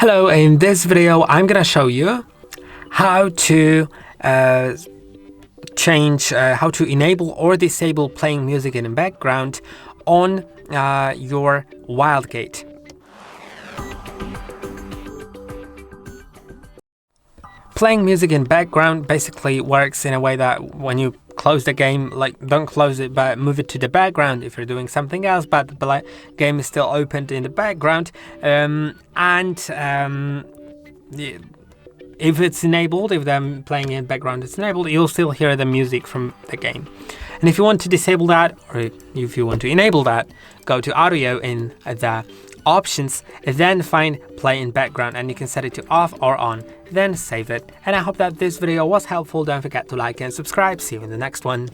Hello, in this video I'm gonna show you how to how to enable or disable playing music in the background on your Wildgate. Playing music in background basically works in a way that when you close the game, like don't close it but move it to the background if you're doing something else, but the game is still opened in the background, if it's enabled, if them playing in background is enabled, you'll still hear the music from the game. And if you want to disable that, or if you want to enable that, go to audio in the options, then find play in background, and you can set it to off or on, then save it. And I hope that this video was helpful. Don't forget to like and subscribe. See you in the next one.